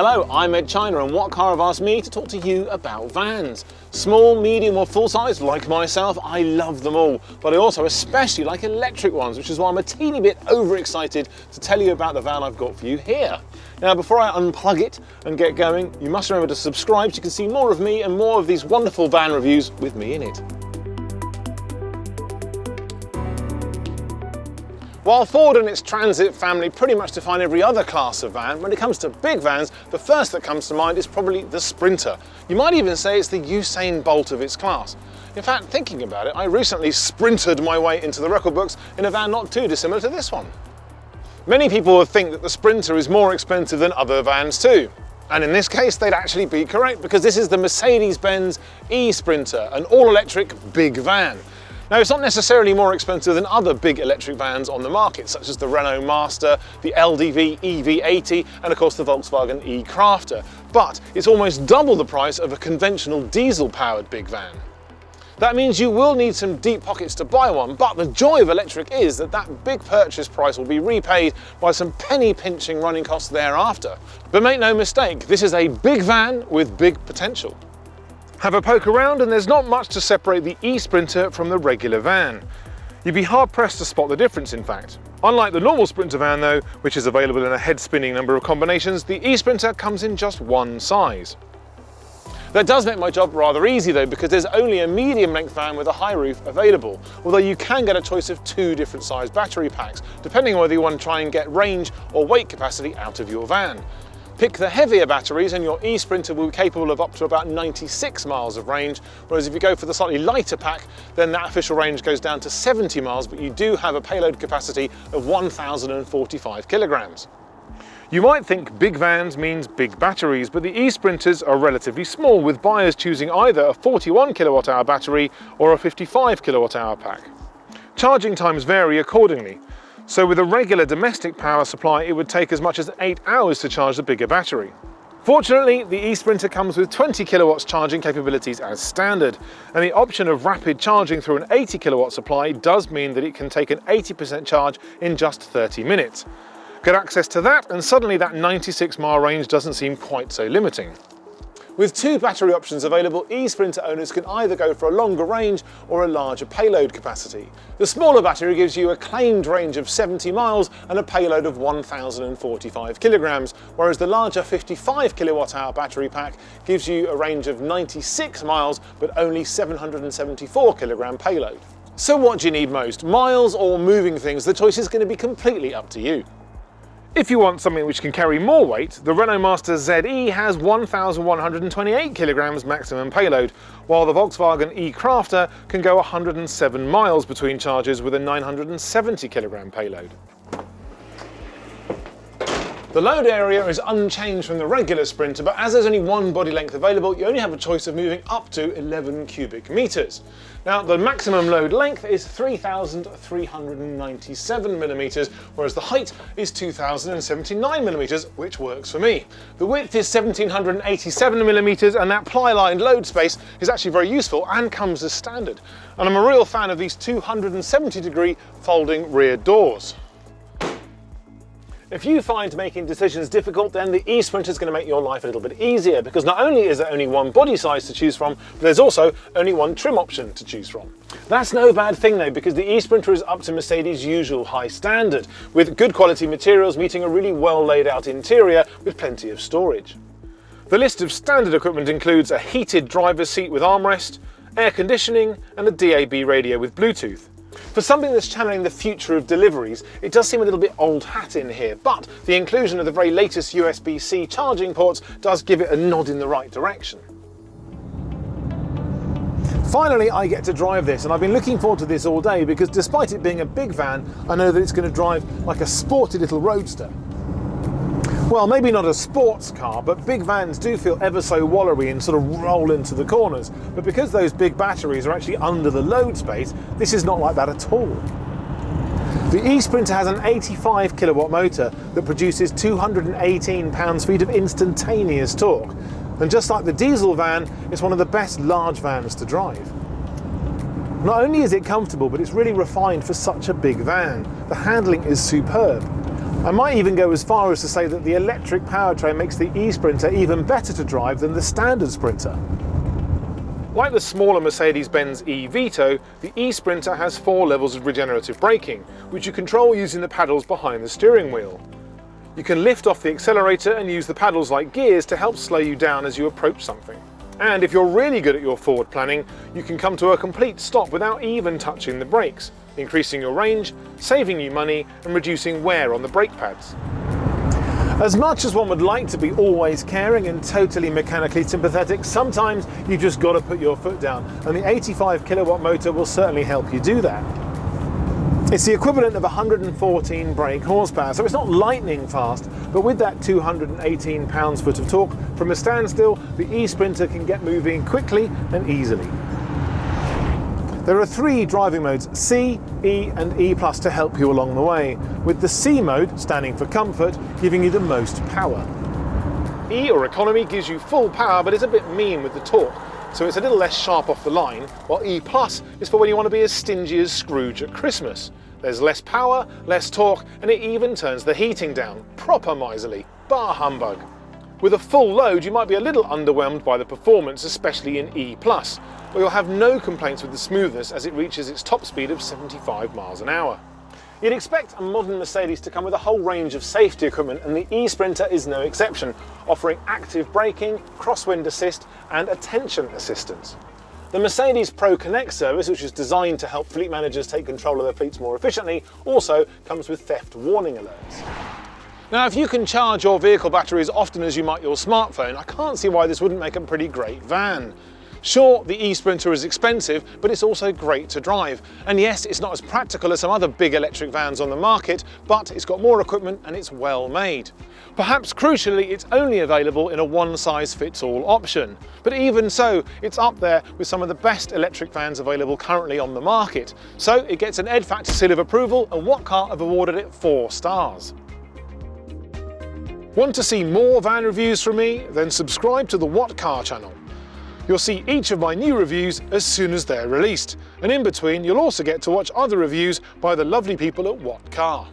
Hello, I'm Edd China, and what car have asked me to talk to you about vans? Small, medium or full size, like myself, I love them all, but I also especially like electric ones, which is why I'm a teeny bit overexcited to tell you about the van I've got for you here. Now, before I unplug it and get going, you must remember to subscribe so you can see more of me and more of these wonderful van reviews with me in it. While Ford and its Transit family pretty much define every other class of van, when it comes to big vans, the first that comes to mind is probably the Sprinter. You might even say it's the Usain Bolt of its class. In fact, thinking about it, I recently sprinted my way into the record books in a van not too dissimilar to this one. Many people would think that the Sprinter is more expensive than other vans too. And in this case, they'd actually be correct, because this is the Mercedes-Benz eSprinter, an all-electric big van. Now, it's not necessarily more expensive than other big electric vans on the market, such as the Renault Master, the LDV EV80, and of course the Volkswagen e-Crafter, but it's almost double the price of a conventional diesel-powered big van. That means you will need some deep pockets to buy one, but the joy of electric is that that big purchase price will be repaid by some penny-pinching running costs thereafter. But make no mistake, this is a big van with big potential. Have a poke around and there's not much to separate the eSprinter from the regular van. You'd be hard pressed to spot the difference, in fact. Unlike the normal Sprinter van though, which is available in a head-spinning number of combinations, the eSprinter comes in just one size. That does make my job rather easy though, because there's only a medium length van with a high roof available, although you can get a choice of two different size battery packs, depending on whether you want to try and get range or weight capacity out of your van. Pick the heavier batteries and your eSprinter will be capable of up to about 96 miles of range, whereas if you go for the slightly lighter pack, then that official range goes down to 70 miles, but you do have a payload capacity of 1,045 kilograms. You might think big vans means big batteries, but the eSprinters are relatively small, with buyers choosing either a 41 kilowatt hour battery or a 55 kilowatt hour pack. Charging times vary accordingly. So with a regular domestic power supply, it would take as much as 8 hours to charge the bigger battery. Fortunately, the eSprinter comes with 20 kilowatts charging capabilities as standard, and the option of rapid charging through an 80 kilowatt supply does mean that it can take an 80% charge in just 30 minutes. Get access to that, and suddenly that 96-mile range doesn't seem quite so limiting. With two battery options available, eSprinter owners can either go for a longer range or a larger payload capacity. The smaller battery gives you a claimed range of 70 miles and a payload of 1,045 kilograms, whereas the larger 55 kilowatt hour battery pack gives you a range of 96 miles but only 774 kilogram payload. So what do you need most, miles or moving things? The choice is going to be completely up to you. If you want something which can carry more weight, the Renault Master ZE has 1,128 kilograms maximum payload, while the Volkswagen e-Crafter can go 107 miles between charges with a 970 kilogram payload. The load area is unchanged from the regular Sprinter, but as there's only one body length available, you only have a choice of moving up to 11 cubic meters. Now, the maximum load length is 3,397 millimeters, whereas the height is 2,079 millimeters, which works for me. The width is 1,787 millimeters, and that ply-lined load space is actually very useful and comes as standard. And I'm a real fan of these 270-degree folding rear doors. If you find making decisions difficult, then the eSprinter is going to make your life a little bit easier, because not only is there only one body size to choose from, but there's also only one trim option to choose from. That's no bad thing though, because the eSprinter is up to Mercedes' usual high standard, with good quality materials meeting a really well laid out interior with plenty of storage. The list of standard equipment includes a heated driver's seat with armrest, air conditioning, and a DAB radio with Bluetooth. For something that's channeling the future of deliveries, it does seem a little bit old hat in here, but the inclusion of the very latest USB-C charging ports does give it a nod in the right direction. Finally, I get to drive this, and I've been looking forward to this all day, because despite it being a big van, I know that it's going to drive like a sporty little roadster. Well, maybe not a sports car, but big vans do feel ever so wallery and sort of roll into the corners. But because those big batteries are actually under the load space, this is not like that at all. The eSprinter has an 85 kilowatt motor that produces 218 pounds-feet of instantaneous torque. And just like the diesel van, it's one of the best large vans to drive. Not only is it comfortable, but it's really refined for such a big van. The handling is superb. I might even go as far as to say that the electric powertrain makes the eSprinter even better to drive than the standard Sprinter. Like the smaller Mercedes-Benz e-Vito, the eSprinter has 4 levels of regenerative braking, which you control using the paddles behind the steering wheel. You can lift off the accelerator and use the paddles like gears to help slow you down as you approach something. And if you're really good at your forward planning, you can come to a complete stop without even touching the brakes, increasing your range, saving you money and reducing wear on the brake pads. As much as one would like to be always caring and totally mechanically sympathetic, sometimes you've just got to put your foot down, and the 85 kilowatt motor will certainly help you do that. It's the equivalent of 114 brake horsepower, so it's not lightning fast, but with that 218 pounds-foot of torque, from a standstill, the eSprinter can get moving quickly and easily. There are 3 driving modes, C, E and E+, to help you along the way, with the C mode, standing for comfort, giving you the most power. E or economy gives you full power but is a bit mean with the torque, so it's a little less sharp off the line, while E+ is for when you want to be as stingy as Scrooge at Christmas. There's less power, less torque, and it even turns the heating down. Proper miserly. Bar humbug. With a full load, you might be a little underwhelmed by the performance, especially in E+, but you'll have no complaints with the smoothness as it reaches its top speed of 75 miles an hour. You'd expect a modern Mercedes to come with a whole range of safety equipment, and the eSprinter is no exception, offering active braking, crosswind assist and attention assistance. The Mercedes Pro Connect service, which is designed to help fleet managers take control of their fleets more efficiently, also comes with theft warning alerts. Now, if you can charge your vehicle battery as often as you might your smartphone, I can't see why this wouldn't make a pretty great van. Sure, the eSprinter is expensive, but it's also great to drive. And yes, it's not as practical as some other big electric vans on the market, but it's got more equipment and it's well made. Perhaps crucially, it's only available in a one-size-fits-all option. But even so, it's up there with some of the best electric vans available currently on the market. So it gets an Edd Factor seal of approval, and What Car have awarded it 4 stars. Want to see more van reviews from me? Then subscribe to the What Car channel. You'll see each of my new reviews as soon as they're released, and in between you'll also get to watch other reviews by the lovely people at What Car.